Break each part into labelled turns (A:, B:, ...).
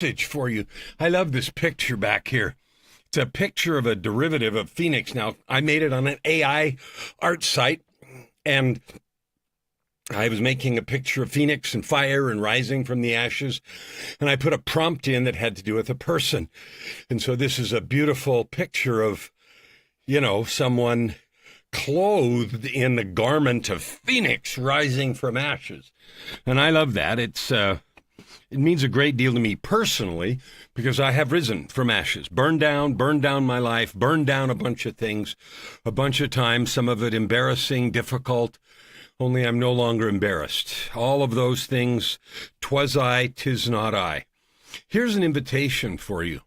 A: message for you. I love this picture back here. It's a picture of a derivative of Phoenix. Now, I made it on an AI art site, and I was making a picture of Phoenix and fire and rising from the ashes, and I put a prompt in that had to do with a person. And so this is a beautiful picture of, someone clothed in the garment of Phoenix rising from ashes. And I love that. It means a great deal to me personally because I have risen from ashes, burned down my life, burned down a bunch of things, a bunch of times, some of it embarrassing, difficult, only I'm no longer embarrassed. All of those things, 'twas I, 'tis not I. Here's an invitation for you.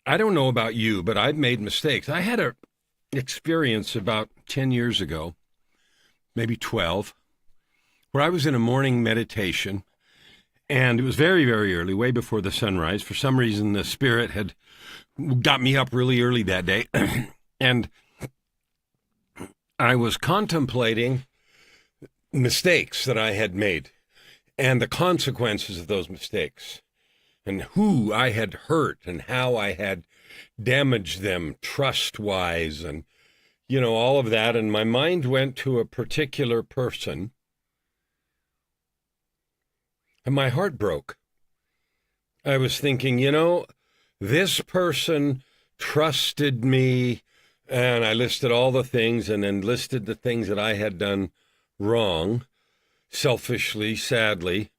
A: I don't know about you, but I've made mistakes. I had an experience about 10 years ago, maybe 12, where I was in a morning meditation. And it was very, very early, way before the sunrise. For some reason, the Spirit had got me up really early that day. And I was contemplating mistakes that I had made and the consequences of those mistakes and who I had hurt and how I had damaged them trust-wise and, all of that. And my mind went to a particular person. And my heart broke. I was thinking, this person trusted me, and I listed all the things and then listed the things that I had done wrong, selfishly, sadly.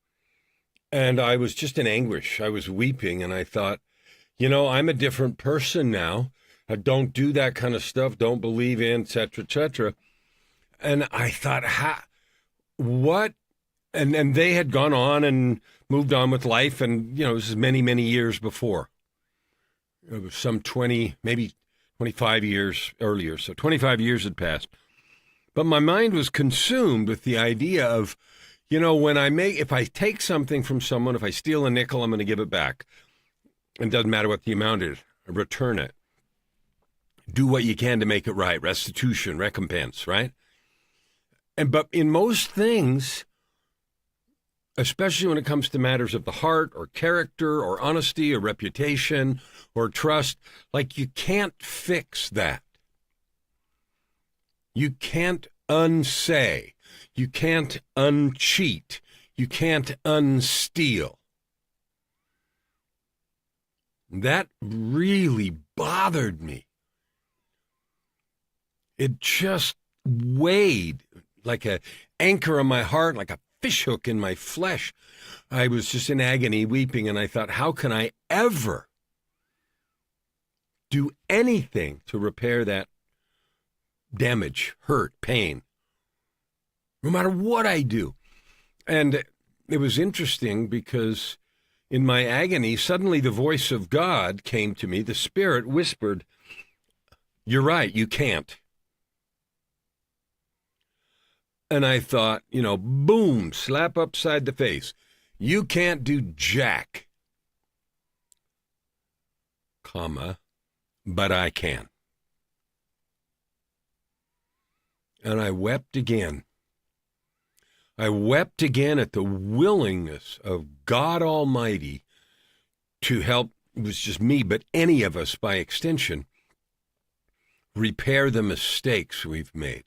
A: And I was just in anguish. I was weeping, and I thought, I'm a different person now. I don't do that kind of stuff, don't believe in, et cetera, et cetera. And I thought, what? And they had gone on and moved on with life. And, this is many, many years before. It was some 20, maybe 25 years earlier. So 25 years had passed. But my mind was consumed with the idea of, if I take something from someone, if I steal a nickel, I'm going to give it back. It doesn't matter what the amount is. Return it. Do what you can to make it right. Restitution, recompense, right? But in most things, especially when it comes to matters of the heart or character or honesty or reputation or trust, you can't fix that. You can't unsay. You can't uncheat. You can't unsteal. That really bothered me. It just weighed like an anchor on my heart, like a fishhook in my flesh. I was just in agony, weeping, and I thought, how can I ever do anything to repair that damage, hurt, pain, no matter what I do? And it was interesting because in my agony, suddenly the voice of God came to me. The Spirit whispered, "You're right, you can't." And I thought, boom, slap upside the face. You can't do jack, but I can. And I wept again. I wept again at the willingness of God Almighty to help, it was just me, but any of us by extension, repair the mistakes we've made.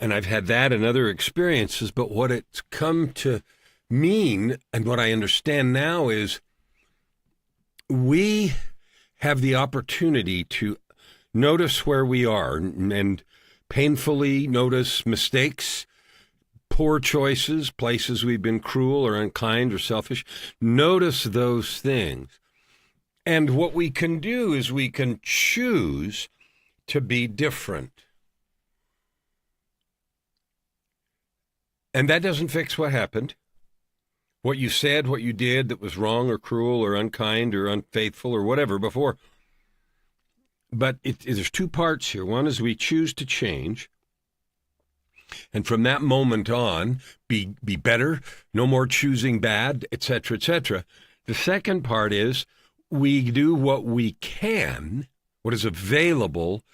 A: And I've had that and other experiences, but what it's come to mean and what I understand now is we have the opportunity to notice where we are and painfully notice mistakes, poor choices, places we've been cruel or unkind or selfish. Notice those things. And what we can do is we can choose to be different. And that doesn't fix what happened. What you said, what you did that was wrong or cruel or unkind or unfaithful or whatever before. But there's two parts here. One is we choose to change. And from that moment on, be better, no more choosing bad, etc., etc. The second part is we do what we can, what is available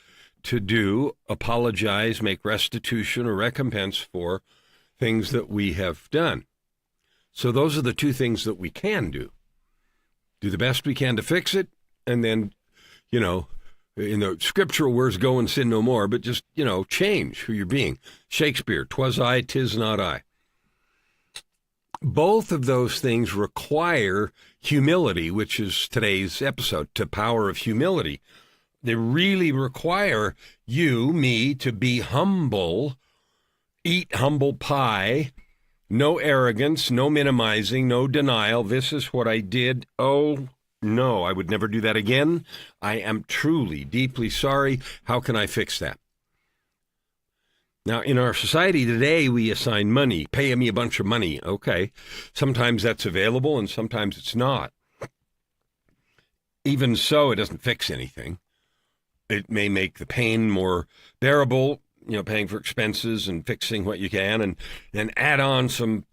A: to do, apologize, make restitution or recompense for things that we have done. So those are the two things that we can do. Do the best we can to fix it, and then, in the scriptural words, go and sin no more, but just, change who you're being. Shakespeare, 'twas I, 'tis not I. Both of those things require humility, which is today's episode, to power of humility. They really require you, me, to be humble, eat humble pie, no arrogance, no minimizing, no denial. This is what I did. Oh, no, I would never do that again. I am truly, deeply sorry. How can I fix that? Now, in our society today, we assign money. Pay me a bunch of money. Okay. Sometimes that's available and sometimes it's not. Even so, it doesn't fix anything. It may make the pain more bearable, paying for expenses and fixing what you can, and then add on some,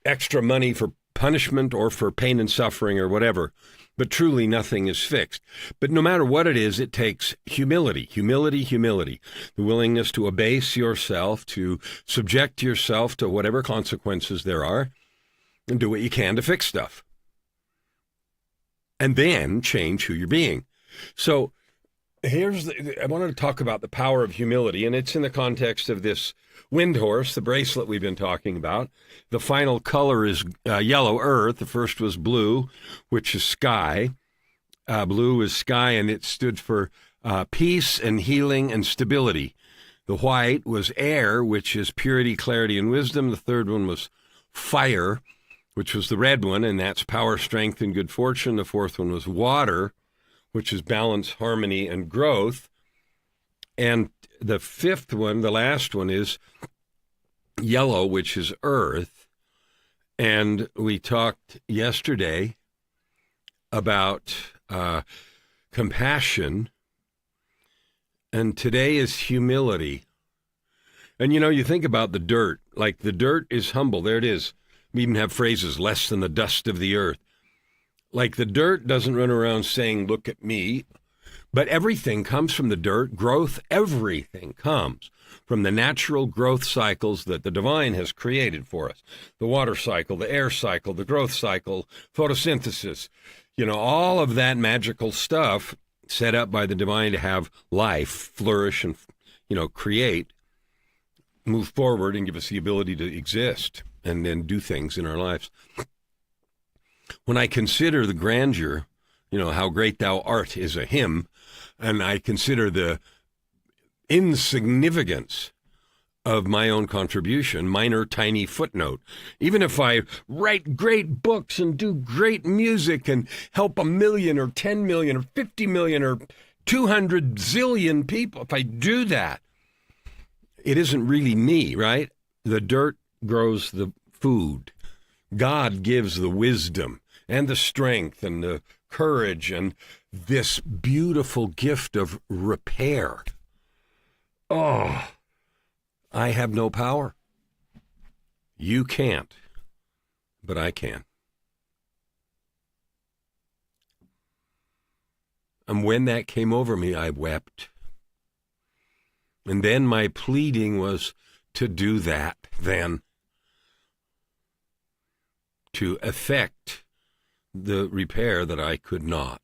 A: extra money for punishment or for pain and suffering or whatever. But truly nothing is fixed. But no matter what it is, it takes humility, the willingness to abase yourself, to subject yourself to whatever consequences there are, and do what you can to fix stuff. And then change who you're being. So I wanted to talk about the power of humility, and it's in the context of this wind horse, the bracelet we've been talking about. The final color is yellow earth. The first was blue, which is sky. Blue is sky, and it stood for peace and healing and stability. The white was air, which is purity, clarity, and wisdom. The third one was fire, which was the red one, and that's power, strength, and good fortune. The fourth one was water, which is balance, harmony, and growth. And the fifth one, the last one, is yellow, which is earth. And we talked yesterday about compassion, and today is humility. And you think about the dirt, like the dirt is humble. There it is. We even have phrases, less than the dust of the earth. Like the dirt doesn't run around saying, look at me. But everything comes from the dirt. Growth, everything comes from the natural growth cycles that the divine has created for us. The water cycle, the air cycle, the growth cycle, photosynthesis, all of that magical stuff set up by the divine to have life flourish and, create, move forward and give us the ability to exist and then do things in our lives. When I consider the grandeur, how great thou art is a hymn, and I consider the insignificance of my own contribution, minor, tiny footnote. Even if I write great books and do great music and help 1 million or 10 million or 50 million or 200 zillion people, if I do that, it isn't really me, right? The dirt grows the food. God gives the wisdom and the strength and the courage and this beautiful gift of repair. Oh, I have no power. You can't, but I can. And when that came over me, I wept. And then my pleading was to do that then, to effect the repair that I could not,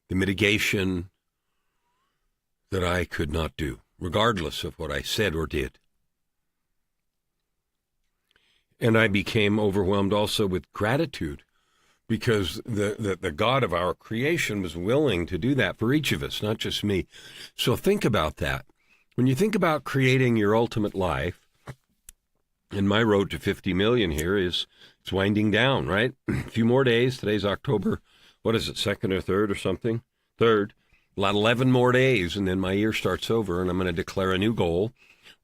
A: the mitigation that I could not do, regardless of what I said or did. And I became overwhelmed also with gratitude because the God of our creation was willing to do that for each of us, not just me. So think about that. When you think about creating your ultimate life, and my road to 50 million here it's winding down, right? A few more days. Today's October, 2nd or 3rd or something? 3rd. About 11 more days, and then my year starts over, and I'm going to declare a new goal,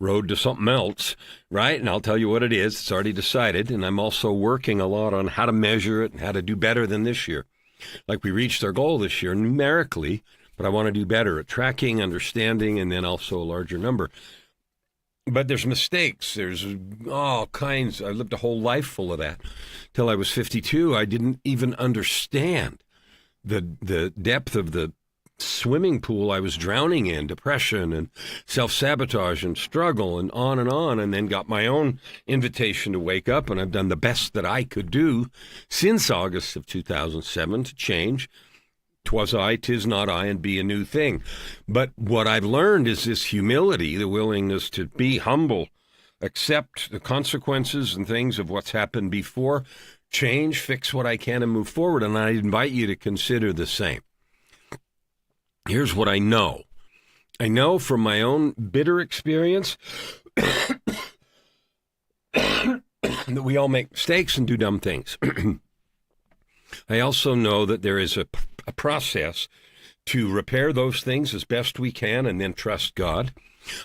A: road to something else, right? And I'll tell you what it is. It's already decided, and I'm also working a lot on how to measure it and how to do better than this year. Like we reached our goal this year numerically, but I want to do better at tracking, understanding, and then also a larger number. But there's mistakes. There's all kinds. I lived a whole life full of that. Till I was 52, I didn't even understand the depth of the swimming pool I was drowning in, depression and self-sabotage and struggle and on, and then got my own invitation to wake up, and I've done the best that I could do since August of 2007 to change. 'Twas I, 'tis not I, and be a new thing. But what I've learned is this humility, the willingness to be humble, accept the consequences and things of what's happened before, change, fix what I can, and move forward. And I invite you to consider the same. Here's what I know. I know from my own bitter experience that we all make mistakes and do dumb things. I also know that there is a process to repair those things as best we can and then trust God.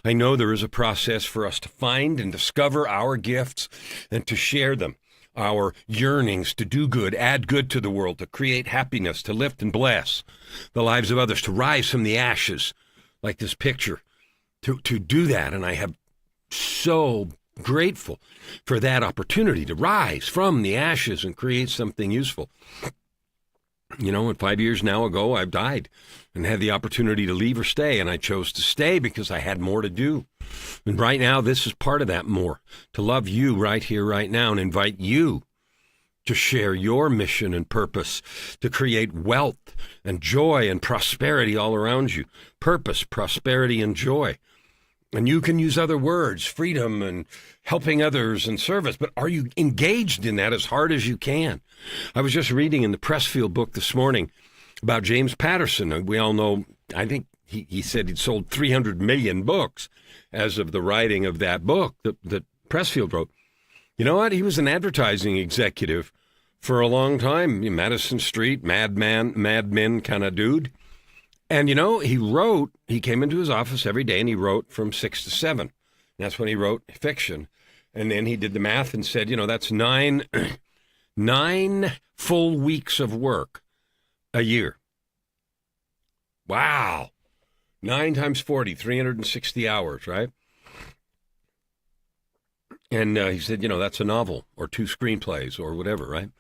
A: I know there is a process for us to find and discover our gifts and to share them, our yearnings to do good, add good to the world, to create happiness, to lift and bless the lives of others, to rise from the ashes, like this picture, to do that. And I have so grateful for that opportunity to rise from the ashes and create something useful. You know, and 5 years now ago, I've died and had the opportunity to leave or stay, and I chose to stay because I had more to do. And right now, this is part of that more, to love you right here, right now, and invite you to share your mission and purpose, to create wealth and joy and prosperity all around you. Purpose, prosperity, and joy. And you can use other words, freedom and helping others and service, but are you engaged in that as hard as you can? I was just reading in the Pressfield book this morning about James Patterson. We all know, I think he said he'd sold 300 million books as of the writing of that book that Pressfield wrote. You know what? He was an advertising executive for a long time, Madison Street, madmen kind of dude. And, you know, he came into his office every day and he wrote from 6 to 7. That's when he wrote fiction. And then he did the math and said, you know, that's nine full weeks of work a year. Wow. 9 times 40, 360 hours, right? And he said, you know, that's a novel or 2 screenplays or whatever, right?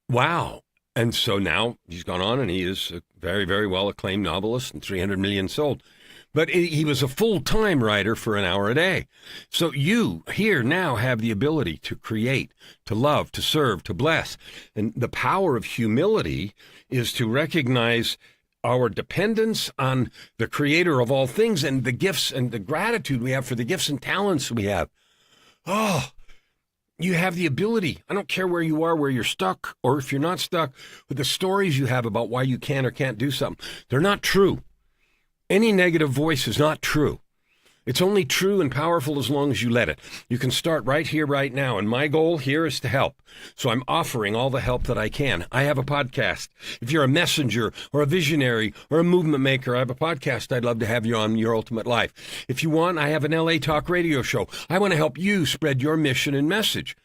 A: Wow. And so now he's gone on and he is a very, very well acclaimed novelist and 300 million sold. But he was a full-time writer for an hour a day. So you here now have the ability to create, to love, to serve, to bless. And the power of humility is to recognize our dependence on the creator of all things and the gifts and the gratitude we have for the gifts and talents we have. Oh, you have the ability. I don't care where you are, where you're stuck, or if you're not stuck, with the stories you have about why you can or can't do something. They're not true. Any negative voice is not true. It's only true and powerful as long as you let it. You can start right here, right now. And my goal here is to help. So I'm offering all the help that I can. I have a podcast. If you're a messenger or a visionary or a movement maker, I have a podcast. I'd love to have you on Your Ultimate Life. If you want, I have an LA Talk radio show. I want to help you spread your mission and message.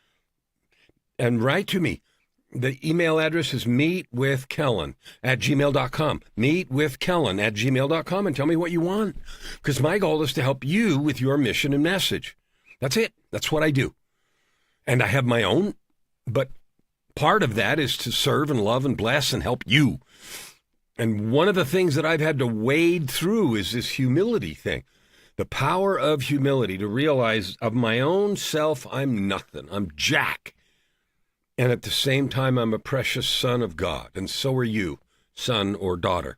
A: And write to me. The email address is meetwithkellen@gmail.com. Meetwithkellen@gmail.com, and tell me what you want. Because my goal is to help you with your mission and message. That's it. That's what I do. And I have my own, but part of that is to serve and love and bless and help you. And one of the things that I've had to wade through is this humility thing. The power of humility, to realize of my own self, I'm nothing. I'm Jack. And at the same time, I'm a precious son of God, and so are you, son or daughter.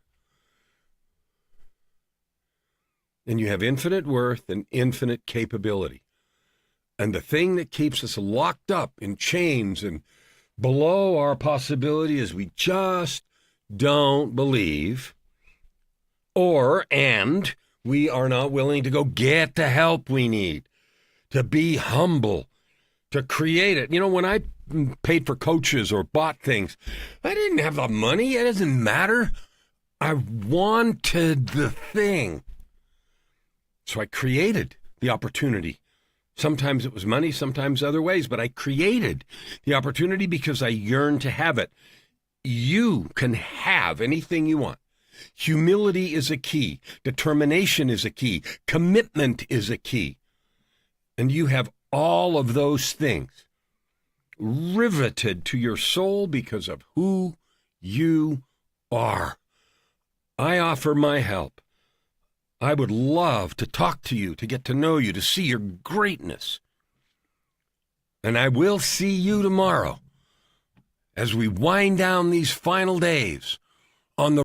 A: And you have infinite worth and infinite capability. And the thing that keeps us locked up in chains and below our possibility is we just don't believe, and we are not willing to go get the help we need, to be humble, to create it. You know, when I paid for coaches or bought things, I didn't have the money. It doesn't matter. I wanted the thing. So I created the opportunity. Sometimes it was money, sometimes other ways, but I created the opportunity because I yearned to have it. You can have anything you want. Humility is a key. Determination is a key. Commitment is a key. And you have all of those things riveted to your soul because of who you are. I offer my help. I would love to talk to you, to get to know you, to see your greatness. And I will see you tomorrow as we wind down these final days on the